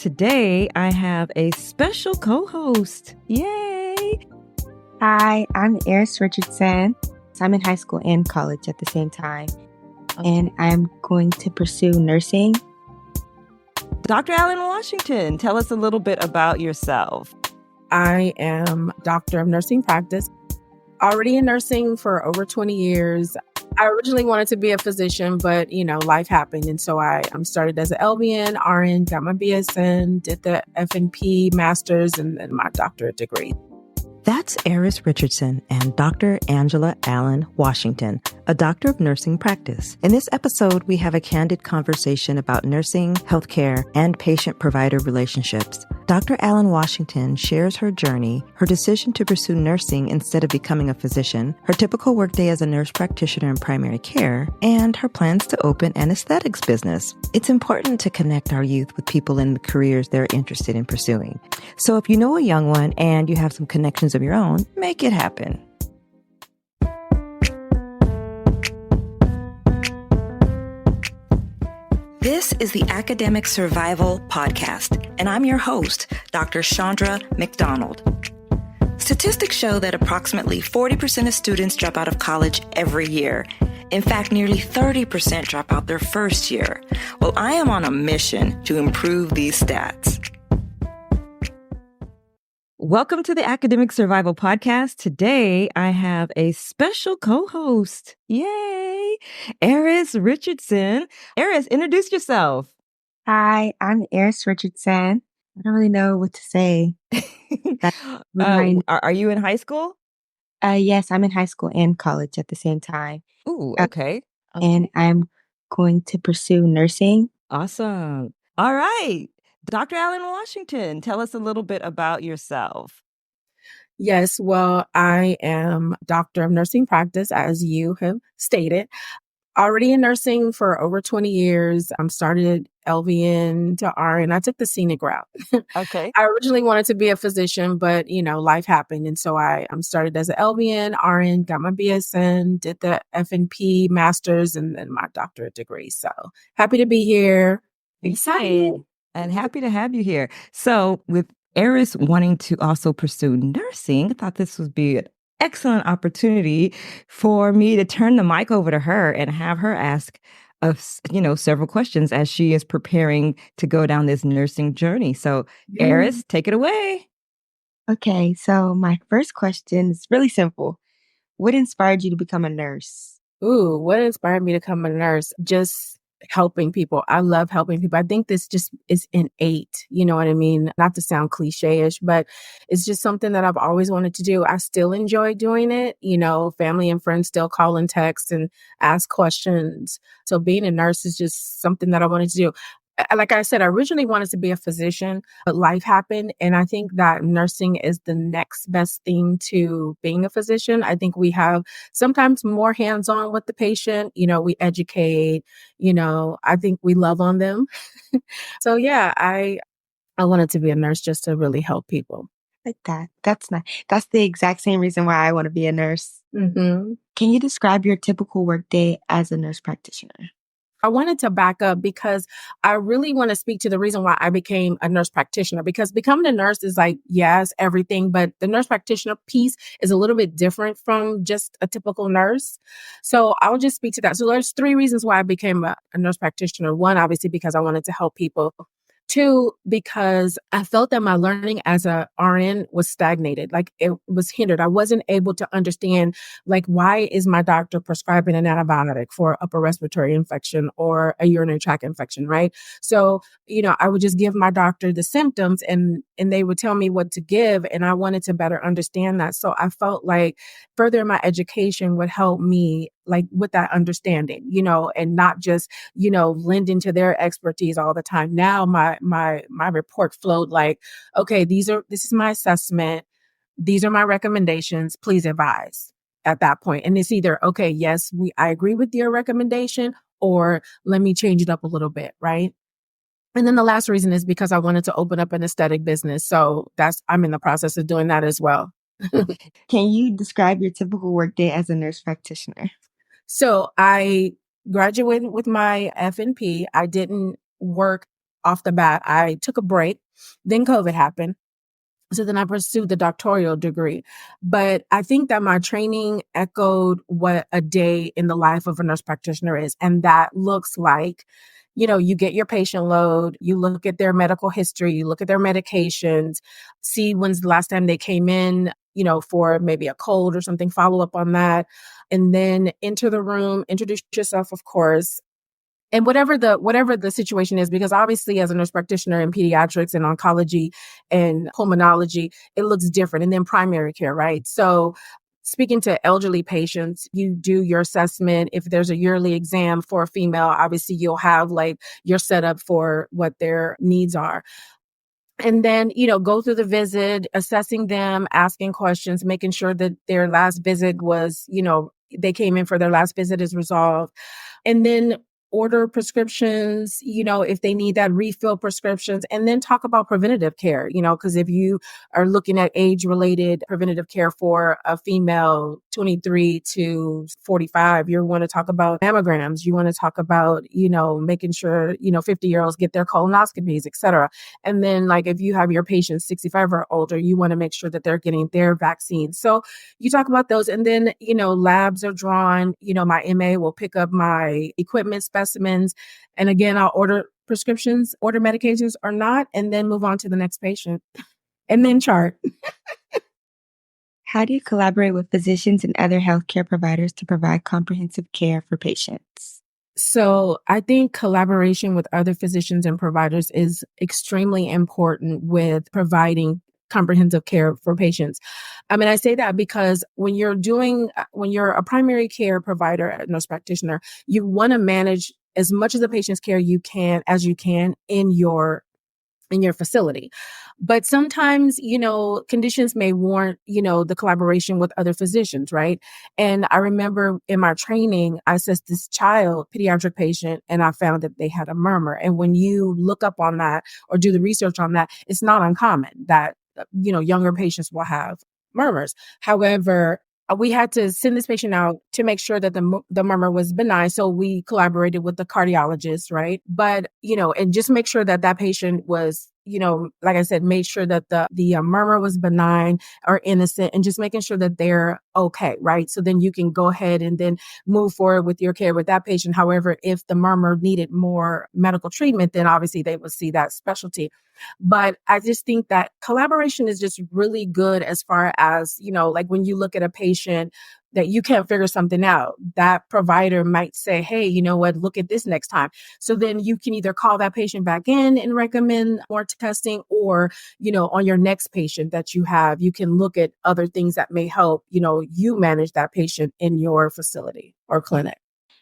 Today, I have a special co-host. Yay! Hi, I'm Aryss Richardson. So I'm in high school and college at the same time, and I'm going to pursue nursing. Dr. Alan Washington, tell us a little bit about yourself. I am a doctor of nursing practice, already in nursing for over 20 years. I originally wanted to be a physician, but, life happened. And so I started as an LVN, RN, got my BSN, did the FNP master's, and then my doctorate degree. That's Aryss Richardson and Dr. Angela Allen Washington, a doctor of nursing practice. In this episode, we have a candid conversation about nursing, healthcare, and patient-provider relationships. Dr. Allen Washington shares her journey, her decision to pursue nursing instead of becoming a physician, her typical workday as a nurse practitioner in primary care, and her plans to open an aesthetics business. It's important to connect our youth with people in the careers they're interested in pursuing. So if you know a young one and you have some connections of your own, make it happen. This is the Academic Survival Podcast, and I'm your host, Dr. Chandra McDonald. Statistics show that approximately 40% of students drop out of college every year. In fact, nearly 30% drop out their first year. Well, I am on a mission to improve these stats. Welcome to the Academic Survival Podcast. Today, I have a special co-host. Yay! Aryss Richardson. Aryss, introduce yourself. Hi, I'm Aryss Richardson. I don't really know what to say. Are you in high school? Yes, I'm in high school and college at the same time. Ooh, okay. And I'm going to pursue nursing. Awesome. All right. Dr. Allen Washington, tell us a little bit about yourself. Yes, well, I am a doctor of nursing practice, as you have stated. Already in nursing for over 20 years. I started LVN to RN. I took the scenic route. Okay. I originally wanted to be a physician, but, life happened. And so I started as an LVN, RN, got my BSN, did the FNP master's, and then my doctorate degree. So happy to be here. Excited. And happy to have you here. So with Aryss wanting to also pursue nursing, I thought this would be an excellent opportunity for me to turn the mic over to her and have her ask us, several questions as she is preparing to go down this nursing journey. So Aryss, take it away. Okay, so my first question is really simple. What inspired you to become a nurse? Ooh, what inspired me to become a nurse? Just helping people. I love helping people. I think this just is innate, you know what I mean? Not to sound cliche-ish, but it's just something that I've always wanted to do. I still enjoy doing it. Family and friends still call and text and ask questions. So being a nurse is just something that I wanted to do. Like I said, I originally wanted to be a physician, but life happened. And I think that nursing is the next best thing to being a physician. I think we have sometimes more hands-on with the patient. We educate, I think we love on them. So yeah, I wanted to be a nurse just to really help people. Like that. That's nice. That's the exact same reason why I want to be a nurse. Mm-hmm. Can you describe your typical workday as a nurse practitioner? I wanted to back up because I really want to speak to the reason why I became a nurse practitioner, because becoming a nurse is like, yes, everything, but the nurse practitioner piece is a little bit different from just a typical nurse. So I'll just speak to that. So there's 3 reasons why I became a nurse practitioner. 1, obviously, because I wanted to help people. 2, because I felt that my learning as a RN was stagnated, like it was hindered. I wasn't able to understand, like, why is my doctor prescribing an antibiotic for upper respiratory infection or a urinary tract infection, right? So, I would just give my doctor the symptoms and they would tell me what to give. And I wanted to better understand that. So I felt like further my education would help me, like, with that understanding, and not just, lend into their expertise all the time. Now my report flowed like, okay, this is my assessment. These are my recommendations. Please advise at that point. And it's either, okay, yes, I agree with your recommendation, or let me change it up a little bit. Right. And then the last reason is because I wanted to open up an aesthetic business. So I'm in the process of doing that as well. Can you describe your typical workday as a nurse practitioner? So I graduated with my FNP. I didn't work off the bat, I took a break. Then COVID happened. So then I pursued the doctoral degree. But I think that my training echoed what a day in the life of a nurse practitioner is. And that looks like, you get your patient load, you look at their medical history, you look at their medications, see when's the last time they came in, for maybe a cold or something, follow up on that. And then enter the room, introduce yourself, of course, and whatever the situation is, because obviously as a nurse practitioner in pediatrics and oncology and pulmonology, it looks different. And then primary care, right? So speaking to elderly patients, you do your assessment. If there's a yearly exam for a female, obviously you'll have like your setup for what their needs are. And then, go through the visit, assessing them, asking questions, making sure that their last visit was, they came in for their last visit is resolved. And then order prescriptions, if they need that, refill prescriptions, and then talk about preventative care, because if you are looking at age-related preventative care for a female 23 to 45, you want to talk about mammograms, you want to talk about, making sure, 50-year-olds get their colonoscopies, et cetera. And then like if you have your patients 65 or older, you want to make sure that they're getting their vaccines. So you talk about those, and then, labs are drawn, my MA will pick up my equipment specimens. And again, I'll order prescriptions, order medications or not, and then move on to the next patient and then chart. How do you collaborate with physicians and other healthcare providers to provide comprehensive care for patients? So I think collaboration with other physicians and providers is extremely important with providing comprehensive care for patients. I mean, I say that because when you're a primary care provider, a nurse practitioner, you want to manage as much of the patient's care as you can in your facility. But sometimes, conditions may warrant, the collaboration with other physicians, right? And I remember in my training, I assessed this pediatric patient, and I found that they had a murmur. And when you look up on that or do the research on that, it's not uncommon that, younger patients will have murmurs. However, we had to send this patient out to make sure that the murmur was benign. So we collaborated with the cardiologist, right? But, and just make sure that that patient was, like I said, made sure that the murmur was benign or innocent, and just making sure that they're okay, right? So then you can go ahead and then move forward with your care with that patient. However, if the murmur needed more medical treatment, then obviously they would see that specialty. But I just think that collaboration is just really good as far as, like when you look at a patient that you can't figure something out, that provider might say, hey, you know what, look at this next time. So then you can either call that patient back in and recommend more testing, or, on your next patient that you have, you can look at other things that may help, you manage that patient in your facility or clinic.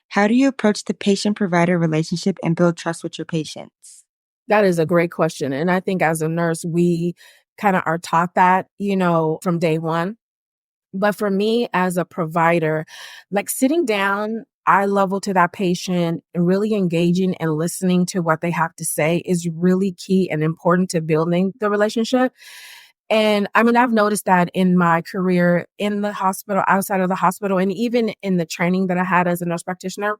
How do you approach the patient-provider relationship and build trust with your patients? That is a great question. And I think as a nurse, we kind of are taught that, from day one. But for me as a provider, like sitting down, eye level to that patient and really engaging and listening to what they have to say is really key and important to building the relationship. And I mean, I've noticed that in my career in the hospital, outside of the hospital, and even in the training that I had as a nurse practitioner,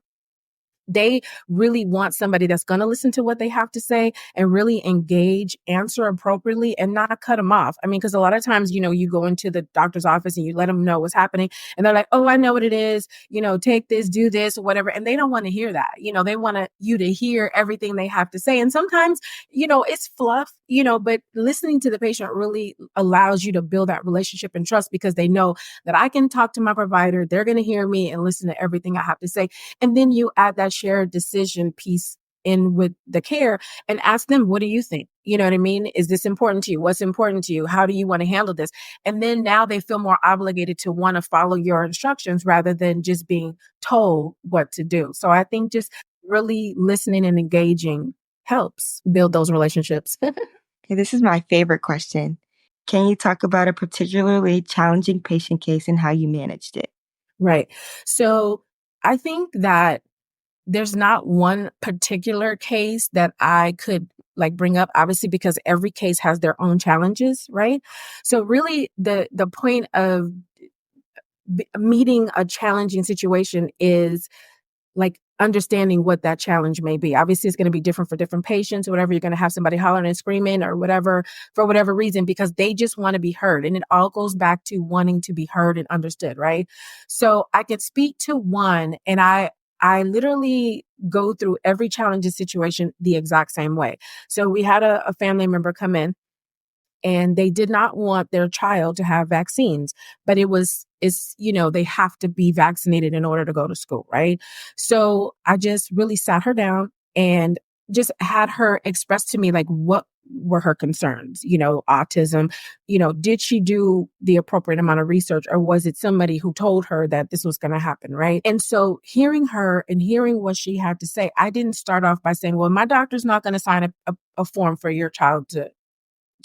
they really want somebody that's going to listen to what they have to say and really engage, answer appropriately, and not cut them off. I mean, because a lot of times, you go into the doctor's office and you let them know what's happening, and they're like, oh, I know what it is, take this, do this, or whatever. And they don't want to hear that. They want you to hear everything they have to say. And sometimes, it's fluff, but listening to the patient really allows you to build that relationship and trust, because they know that I can talk to my provider, they're going to hear me and listen to everything I have to say. And then you add that shared decision piece in with the care and ask them, what do you think? You know what I mean? Is this important to you? What's important to you? How do you want to handle this? And then now they feel more obligated to want to follow your instructions rather than just being told what to do. So I think just really listening and engaging helps build those relationships. Okay, this is my favorite question. Can you talk about a particularly challenging patient case and how you managed it? Right. So I think that there's not one particular case that I could bring up, obviously, because every case has their own challenges, right? So really the point of meeting a challenging situation is like understanding what that challenge may be. Obviously, it's going to be different for different patients or whatever. You're going to have somebody hollering and screaming or whatever for whatever reason, because they just want to be heard. And it all goes back to wanting to be heard and understood, right? So I could speak to one, and I literally go through every challenging situation the exact same way. So we had a family member come in, and they did not want their child to have vaccines, but they have to be vaccinated in order to go to school, right? So I just really sat her down and just had her express to me, like, what were her concerns, autism, did she do the appropriate amount of research, or was it somebody who told her that this was going to happen, right? And so hearing her and hearing what she had to say, I didn't start off by saying, well, my doctor's not going to sign a form for your child to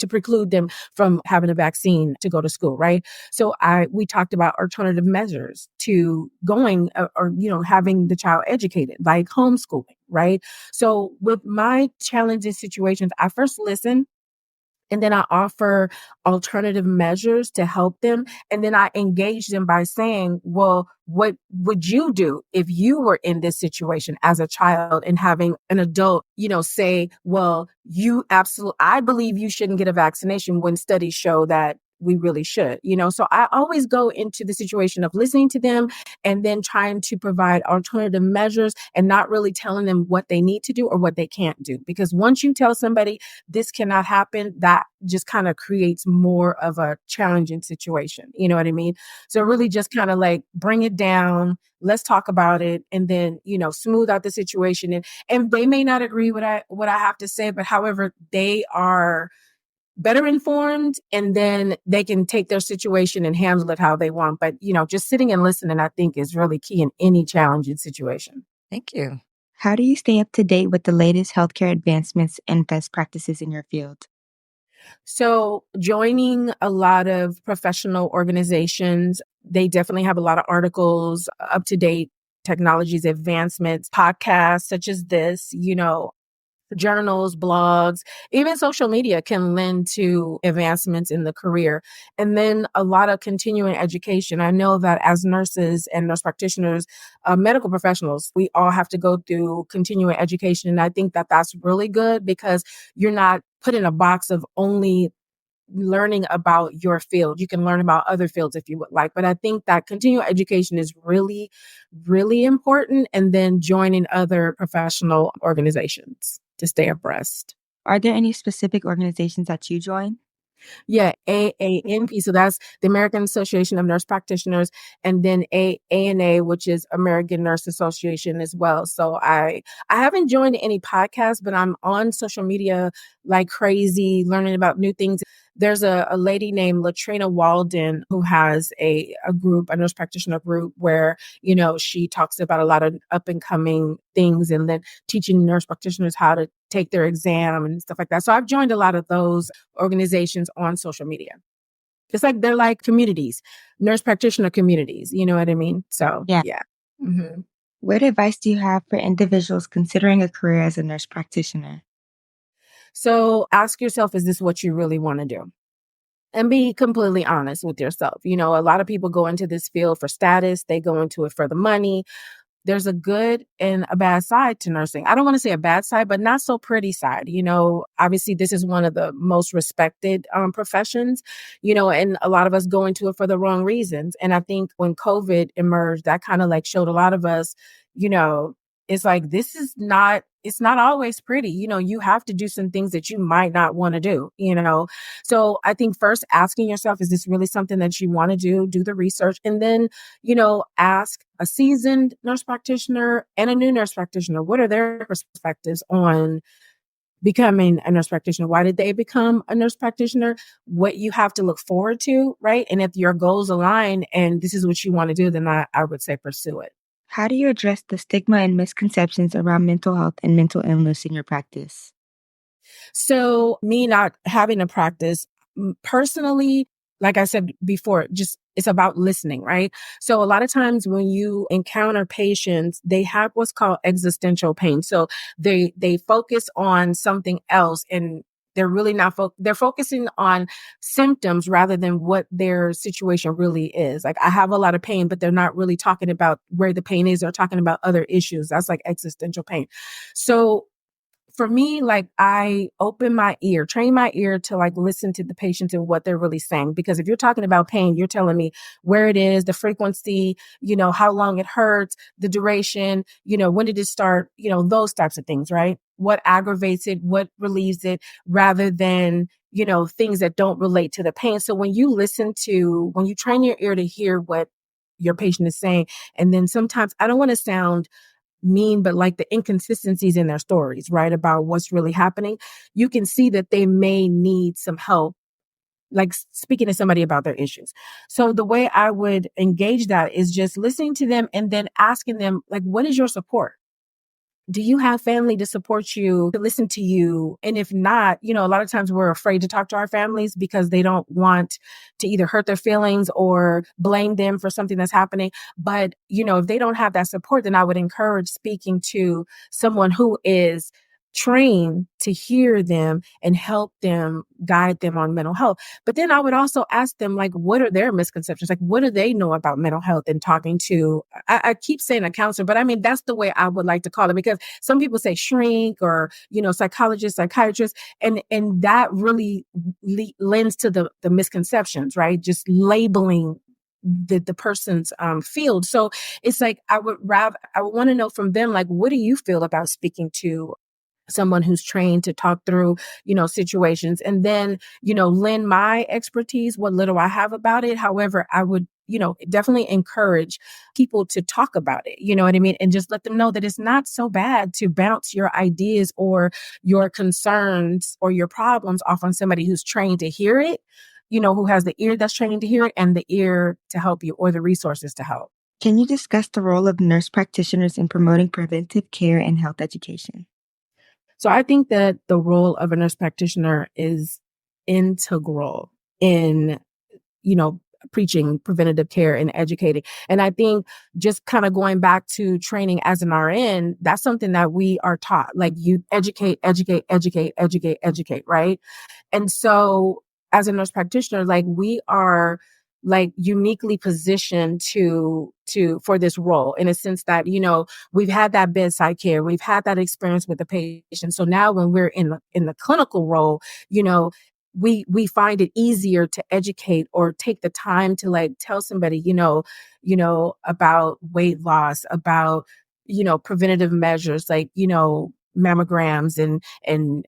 preclude them from having a vaccine to go to school, right? So we talked about alternative measures to going or having the child educated, like homeschooling, right? So with my challenging situations, I first listen, and then I offer alternative measures to help them. And then I engage them by saying, well, what would you do if you were in this situation as a child, and having an adult, say, well, I believe you shouldn't get a vaccination when studies show that we really should, so I always go into the situation of listening to them and then trying to provide alternative measures and not really telling them what they need to do or what they can't do. Because once you tell somebody this cannot happen, that just kind of creates more of a challenging situation. You know what I mean? So really just kind of like bring it down. Let's talk about it, and then, smooth out the situation. And they may not agree with what I have to say, but however, they are better informed, and then they can take their situation and handle it how they want. But, just sitting and listening, I think, is really key in any challenging situation. Thank you. How do you stay up to date with the latest healthcare advancements and best practices in your field? So joining a lot of professional organizations, they definitely have a lot of articles, up to date technologies, advancements, podcasts such as this, journals, blogs, even social media can lend to advancements in the career. And then a lot of continuing education. I know that as nurses and nurse practitioners, medical professionals, we all have to go through continuing education. And I think that that's really good, because you're not put in a box of only learning about your field. You can learn about other fields if you would like. But I think that continuing education is really, really important. And then joining other professional organizations to stay abreast. Are there any specific organizations that you join? Yeah, AANP. So that's the American Association of Nurse Practitioners, and then ANA, which is American Nurse Association as well. So I haven't joined any podcasts, but I'm on social media like crazy, learning about new things. There's a lady named Latrina Walden who has a group, a nurse practitioner group, where, she talks about a lot of up and coming things, and then teaching nurse practitioners how to take their exam and stuff like that. So I've joined a lot of those organizations on social media. It's like they're like communities, nurse practitioner communities. You know what I mean? So Yeah. yeah. Mm-hmm. What advice do you have for individuals considering a career as a nurse practitioner? So ask yourself, is this what you really want to do? And be completely honest with yourself. A lot of people go into this field for status. They go into it for the money. There's a good and a bad side to nursing. I don't want to say a bad side, but not so pretty side. Obviously this is one of the most respected professions, and a lot of us go into it for the wrong reasons. And I think when COVID emerged, that kind of like showed a lot of us, it's like, it's not always pretty. You have to do some things that you might not want to do, So I think first asking yourself, is this really something that you want to do? Do the research, and then, ask a seasoned nurse practitioner and a new nurse practitioner, what are their perspectives on becoming a nurse practitioner? Why did they become a nurse practitioner? What you have to look forward to, right? And if your goals align and this is what you want to do, then I would say pursue it. How do you address the stigma and misconceptions around mental health and mental illness in your practice? So me not having a practice, personally, like I said before, just it's about listening, right? So a lot of times when you encounter patients, they have what's called existential pain. So they focus on something else, and They're really not, they're focusing on symptoms rather than what their situation really is. Like, I have a lot of pain, but they're not really talking about where the pain is. They're talking about other issues. That's like existential pain. So for me, like, I open my ear, train my ear to like listen to the patients and what they're really saying. Because if you're talking about pain, you're telling me where it is, the frequency, how long it hurts, the duration, when did it start, those types of things, right? What aggravates it, what relieves it, rather than, things that don't relate to the pain. So when you train your ear to hear what your patient is saying, and then sometimes I don't want to sound mean, but like the inconsistencies in their stories, right? About what's really happening, you can see that they may need some help, like speaking to somebody about their issues. So the way I would engage that is just listening to them and then asking them, like, what is your support? Do you have family to support you, to listen to you? And if not, a lot of times we're afraid to talk to our families because they don't want to either hurt their feelings or blame them for something that's happening. But, if they don't have that support, then I would encourage speaking to someone who is trained to hear them and help them, guide them on mental health. But then I would also ask them, like, what are their misconceptions? Like, what do they know about mental health? And talking to, I keep saying a counselor, but I mean, that's the way I would like to call it, because some people say shrink or, psychologist, psychiatrist, and that really lends to the misconceptions, right? Just labeling the person's field. So it's like, I would want to know from them, like, what do you feel about speaking to someone who's trained to talk through, situations, and then, lend my expertise, what little I have about it. However, I would, definitely encourage people to talk about it, you know what I mean? And just let them know that it's not so bad to bounce your ideas or your concerns or your problems off on somebody who's trained to hear it, who has the ear that's trained to hear it and the ear to help you, or the resources to help. Can you discuss the role of nurse practitioners in promoting preventive care and health education? So I think that the role of a nurse practitioner is integral in, preaching preventative care and educating. And I think just kind of going back to training as an RN, that's something that we are taught. Like, you educate, educate, educate, educate, educate, right? And so as a nurse practitioner, like, we are like uniquely positioned for this role, in a sense that, we've had that bedside care, we've had that experience with the patient. So now when we're in the clinical role, we find it easier to educate or take the time to like tell somebody, about weight loss, about, preventative measures, like, mammograms and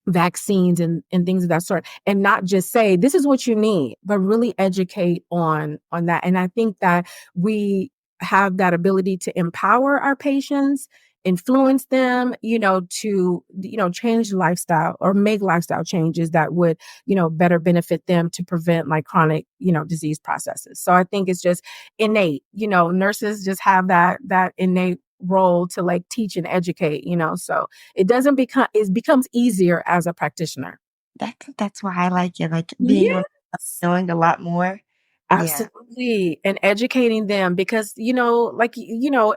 vaccines and things of that sort, and not just say this is what you need, but really educate on that. And I think that we have that ability to empower our patients, influence them, to, change lifestyle or make lifestyle changes that would, better benefit them to prevent like chronic, disease processes. So I think it's just innate, nurses just have that innate role to like teach and educate, so it becomes easier as a practitioner. That's why I like it, like being Yes. knowing a lot more. Yeah. Absolutely. And educating them, because, like,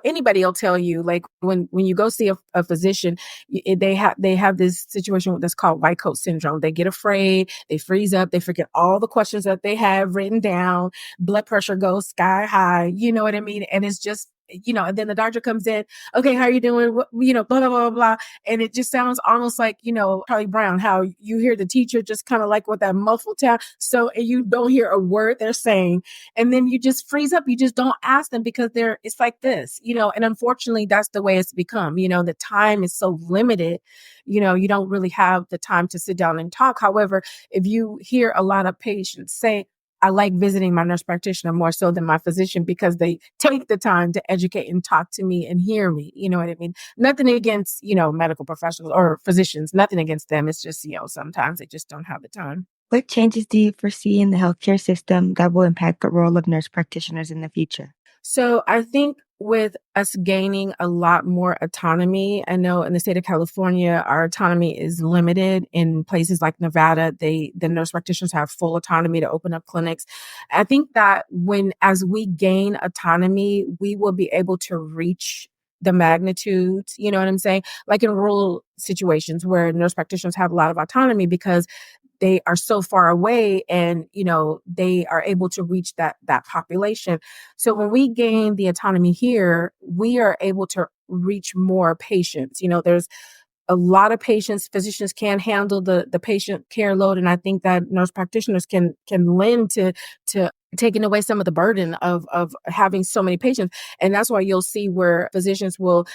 anybody will tell you, like, when you go see a physician, they have this situation that's called white coat syndrome. They get afraid, they freeze up, they forget all the questions that they have written down, blood pressure goes sky high, you know what I mean? And it's just, and then the doctor comes in, okay, how are you doing? Blah, blah, blah, blah. And it just sounds almost like, Charlie Brown, how you hear the teacher just kind of like with that muffled tone. So you don't hear a word they're saying. And then you just freeze up. You just don't ask them because it's like this, and unfortunately that's the way it's become, the time is so limited, you don't really have the time to sit down and talk. However, if you hear a lot of patients say, I like visiting my nurse practitioner more so than my physician because they take the time to educate and talk to me and hear me. You know what I mean? Nothing against, medical professionals or physicians, nothing against them. It's just, sometimes they just don't have the time. What changes do you foresee in the healthcare system that will impact the role of nurse practitioners in the future? So I think with us gaining a lot more autonomy, I know in the state of California, our autonomy is limited. In places like Nevada, the nurse practitioners have full autonomy to open up clinics. I think that as we gain autonomy, we will be able to reach the magnitudes, you know what I'm saying? Like in rural situations where nurse practitioners have a lot of autonomy because they are so far away and, they are able to reach that population. So when we gain the autonomy here, we are able to reach more patients. There's a lot of patients, physicians can't handle the patient care load. And I think that nurse practitioners can lend to taking away some of the burden of having so many patients. And that's why you'll see where physicians will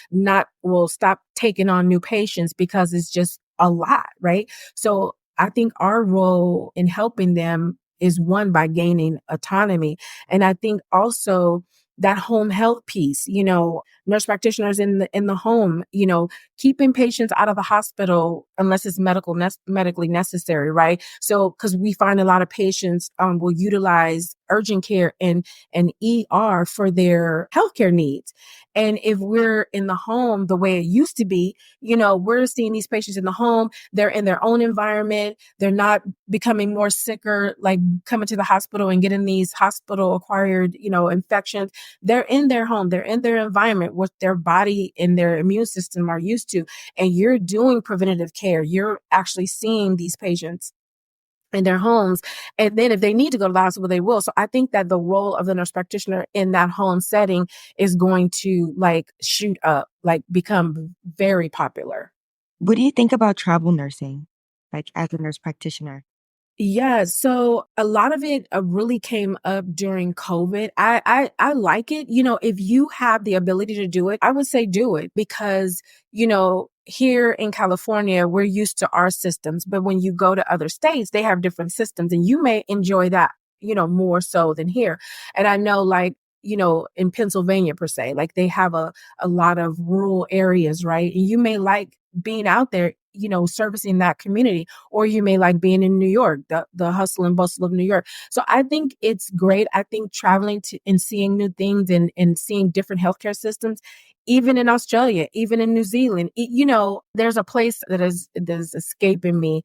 stop taking on new patients because it's just a lot, right? So I think our role in helping them is one by gaining autonomy. And I think also that home health piece, nurse practitioners in the home, keeping patients out of the hospital unless it's medically necessary, right? So, because we find a lot of patients will utilize urgent care and ER for their healthcare needs. And if we're in the home the way it used to be, we're seeing these patients in the home, they're in their own environment, they're not becoming more sicker, like coming to the hospital and getting these hospital acquired, infections. They're in their home, they're in their environment, what their body and their immune system are used to. And you're doing preventative care. You're actually seeing these patients in their homes. And then if they need to go to the hospital, they will. So I think that the role of the nurse practitioner in that home setting is going to shoot up, become very popular. What do you think about travel nursing, as a nurse practitioner? Yeah, so a lot of it really came up during COVID. I like it. If you have the ability to do it, I would say do it because, here in California, we're used to our systems, but when you go to other states, they have different systems and you may enjoy that, more so than here. And I know in Pennsylvania per se, they have a lot of rural areas, right? And you may like being out there, servicing that community, or you may like being in New York, the hustle and bustle of New York. So I think it's great. I think traveling to and seeing new things and seeing different healthcare systems, even in Australia, even in New Zealand, there's a place that is escaping me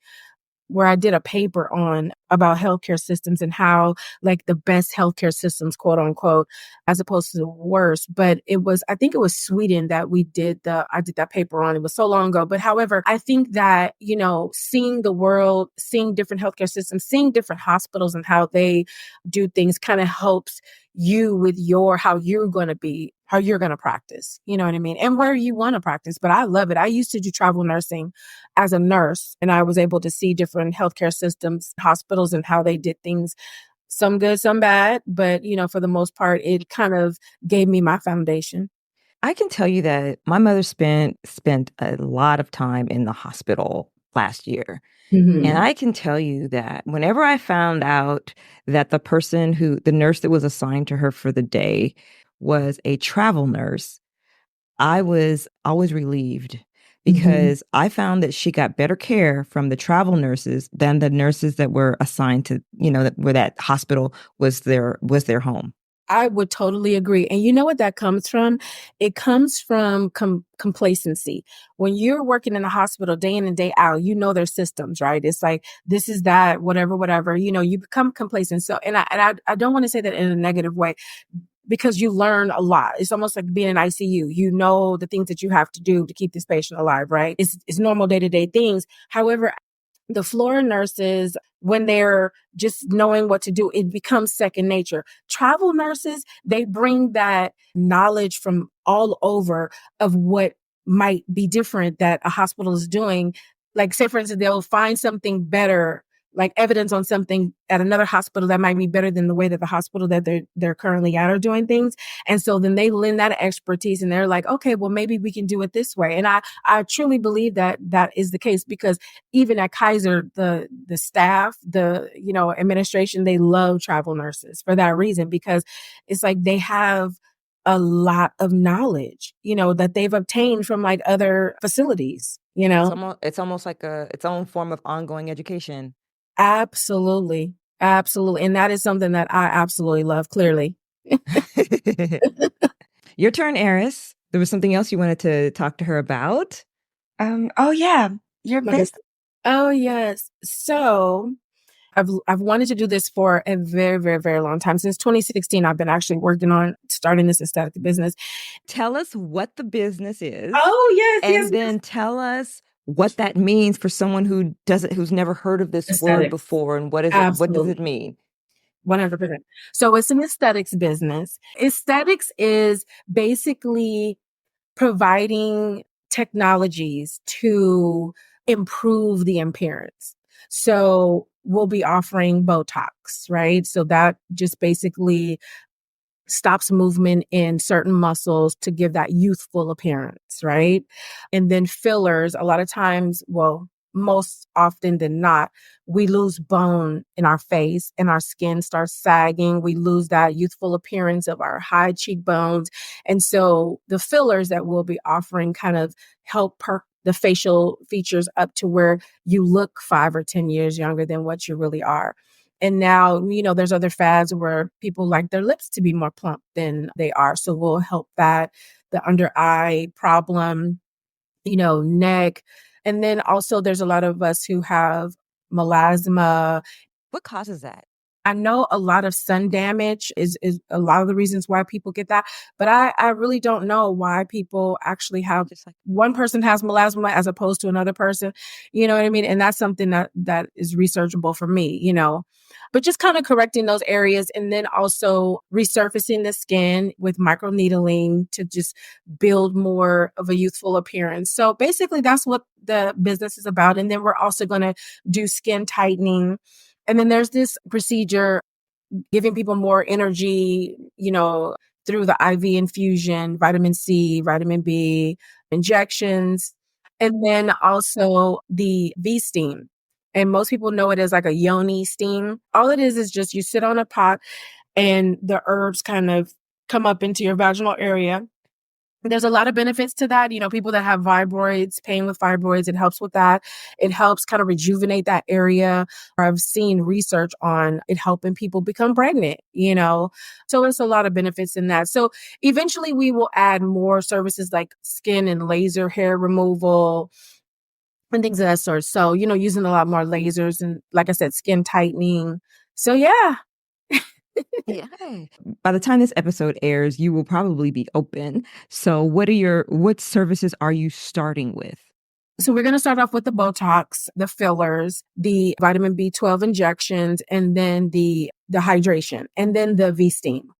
where I did a paper on about healthcare systems and how the best healthcare systems, quote unquote, as opposed to the worst. But I think it was Sweden that I did that paper on. It was so long ago. But however, I think that, seeing the world, seeing different healthcare systems, seeing different hospitals and how they do things kind of helps you with how you're going to practice, you know what I mean? And where you want to practice. But I love it. I used to do travel nursing as a nurse, and I was able to see different healthcare systems, hospitals, and how they did things, some good, some bad. But, for the most part, it kind of gave me my foundation. I can tell you that my mother spent a lot of time in the hospital last year. Mm-hmm. And I can tell you that whenever I found out that the nurse that was assigned to her for the day was a travel nurse, I was always relieved because I found that she got better care from the travel nurses than the nurses that were assigned to, where that hospital was their home. I would totally agree. And you know what that comes from? It comes from complacency. When you're working in a hospital day in and day out, their systems, right? It's like, this is that, whatever, you become complacent. So, and I don't want to say that in a negative way, because you learn a lot. It's almost like being in ICU. You know the things that you have to do to keep this patient alive, right? It's normal day-to-day things. However, the floor nurses, when they're just knowing what to do, it becomes second nature. Travel nurses, they bring that knowledge from all over of what might be different that a hospital is doing. Like, say, for instance, they'll find something better, like evidence on something at another hospital that might be better than the way that the hospital that they're currently at are doing things. And so then they lend that expertise and they're like, okay, well, maybe we can do it this way. And I truly believe that is the case, because even at Kaiser, the staff, administration, they love travel nurses for that reason, because it's like they have a lot of knowledge, that they've obtained from other facilities, It's almost like its own form of ongoing education. Absolutely. Absolutely. And that is something that I absolutely love, clearly. Your turn, Aryss. There was something else you wanted to talk to her about? Oh yeah, your best. Oh, yes. So I've wanted to do this for a very, very, very long time. Since 2016, I've been actually working on starting this aesthetic business. Tell us what the business is. Oh, yes, and then tell us what that means for someone who's never heard of this word Aesthetics. before, and what does Absolutely. it mean? 100%. So it's an aesthetics business. Aesthetics is basically providing technologies to improve the appearance. So we'll be offering Botox, right? So that just basically stops movement in certain muscles to give that youthful appearance, right? And then fillers, a lot of times, well, most often than not, we lose bone in our face and our skin starts sagging. We lose that youthful appearance of our high cheekbones. And so the fillers that we'll be offering kind of help perk the facial features up to where you look 5 or 10 years younger than what you really are. And now, there's other fads where people like their lips to be more plump than they are. So we'll help that, the under eye problem, neck. And then also there's a lot of us who have melasma. What causes that? I know a lot of sun damage is a lot of the reasons why people get that, but I really don't know why people actually have Just like one person has melasma as opposed to another person. You know what I mean? And that's something that is researchable for me, but just kind of correcting those areas and then also resurfacing the skin with microneedling to just build more of a youthful appearance. So basically that's what the business is about. And then we're also going to do skin tightening. And then there's this procedure giving people more energy, through the IV infusion, vitamin C, vitamin B, injections, and then also the V steam. And most people know it as like a yoni steam. All it is just you sit on a pot and the herbs kind of come up into your vaginal area. There's a lot of benefits to that. People that have fibroids, pain with fibroids, it helps with that. It helps kind of rejuvenate that area. I've seen research on it helping people become pregnant, So it's a lot of benefits in that. So eventually we will add more services like skin and laser hair removal and things of that sort. So, using a lot more lasers and, like I said, skin tightening. So yeah. Yeah. By the time this episode airs, you will probably be open. So what services are you starting with? So we're going to start off with the Botox, the fillers, the vitamin B12 injections, and then the hydration, and then the V-steam.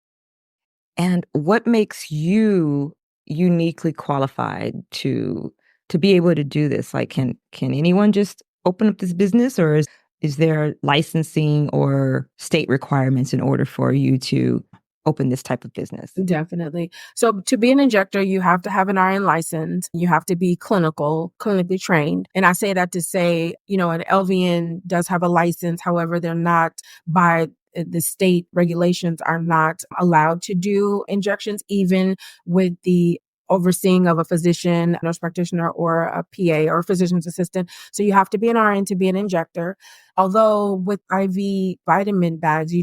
And what makes you uniquely qualified to be able to do this? Like, can anyone just open up this business, or is there licensing or state requirements in order for you to open this type of business? Definitely. So to be an injector, you have to have an RN license. You have to be clinically trained. And I say that to say, an LVN does have a license. However, they're not by the state regulations are not allowed to do injections, even with the overseeing of a physician, nurse practitioner, or a PA or a physician's assistant. So you have to be an RN to be an injector. Although with IV vitamin bags, you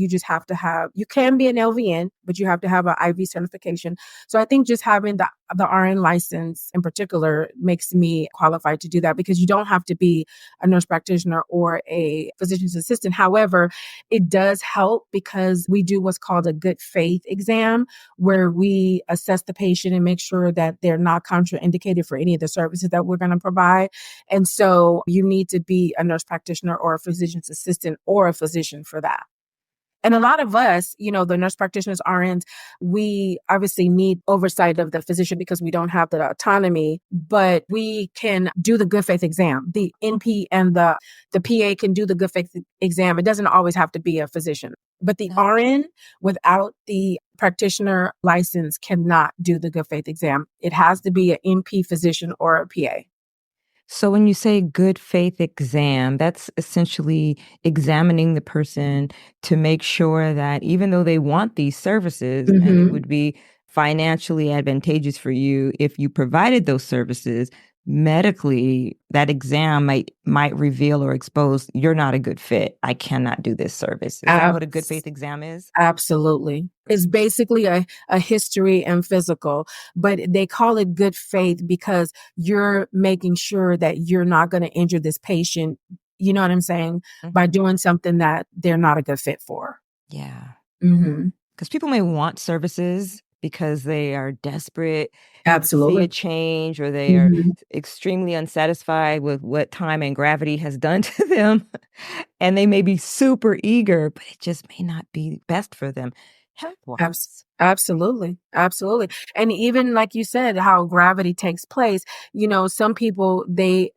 just have to have, you can be an LVN, but you have to have an IV certification. So I think just having the RN license in particular makes me qualified to do that, because you don't have to be a nurse practitioner or a physician's assistant. However, it does help because we do what's called a good faith exam, where we assess the patient and make sure that they're not contraindicated for any of the services that we're going to provide. And so you need to be a nurse practitioner or a physician's assistant or a physician for that. And a lot of us, the nurse practitioners, RNs, we obviously need oversight of the physician because we don't have the autonomy, but we can do the good faith exam. The NP and the PA can do the good faith exam. It doesn't always have to be a physician, but the RN without the practitioner license cannot do the good faith exam. It has to be an NP physician or a PA. So when you say good faith exam, that's essentially examining the person to make sure that even though they want these services and it would be financially advantageous for you if you provided those services, medically, that exam might reveal or expose you're not a good fit. I cannot do this service. Is that what a good faith exam is? Absolutely. It's basically a history and physical, but they call it good faith because you're making sure that you're not going to injure this patient, you know what I'm saying, by doing something that they're not a good fit for. Yeah. Mm-hmm. Because people may want services because they are desperate to see Absolutely. a change, or they are extremely unsatisfied with what time and gravity has done to them. And they may be super eager, but it just may not be best for them health-wise. Absolutely. Absolutely. And even like you said, how gravity takes place, you know, some people, they're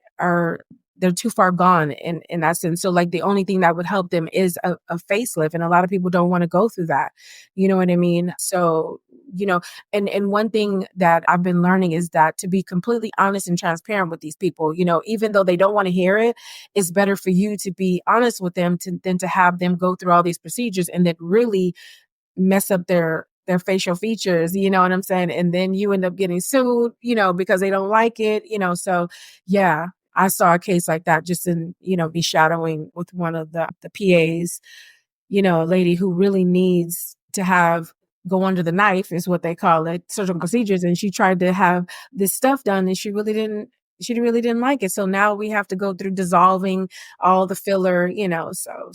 too far gone in that sense. So like the only thing that would help them is a facelift. And a lot of people don't want to go through that. You know what I mean? So, you know, and one thing that I've been learning is that to be completely honest and transparent with these people, you know, even though they don't want to hear it, it's better for you to be honest with them than to have them go through all these procedures and then really mess up their facial features, you know what I'm saying? And then you end up getting sued, you know, because they don't like it, you know. So yeah, I saw a case like that just in, you know, be shadowing with one of the PAs, you know, a lady who really needs to go under the knife is what they call it, surgical procedures. And she tried to have this stuff done and she really didn't like it. So now we have to go through dissolving all the filler, you know, so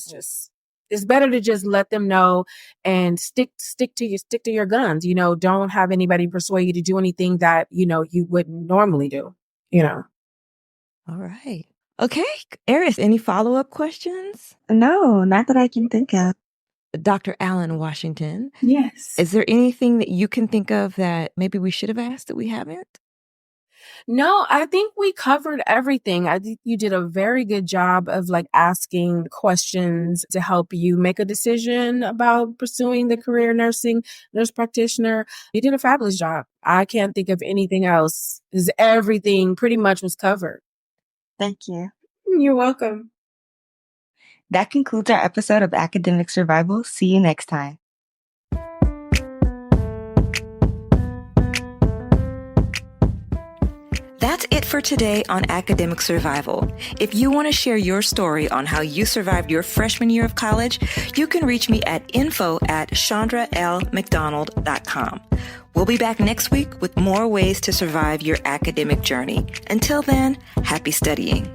it's better to just let them know and stick to your guns, you know, don't have anybody persuade you to do anything that, you know, you wouldn't normally do, you know. All right. Okay. Aryss, any follow-up questions? No, not that I can think of. Dr. Allen Washington. Yes. Is there anything that you can think of that maybe we should have asked that we haven't? No, I think we covered everything. I think you did a very good job of like asking questions to help you make a decision about pursuing the career nurse practitioner. You did a fabulous job. I can't think of anything else, because everything pretty much was covered. Thank you. You're welcome. That concludes our episode of Academic Survival. See you next time. That's it for today on Academic Survival. If you want to share your story on how you survived your freshman year of college, you can reach me at info@chandralmcdonald.com. We'll be back next week with more ways to survive your academic journey. Until then, happy studying.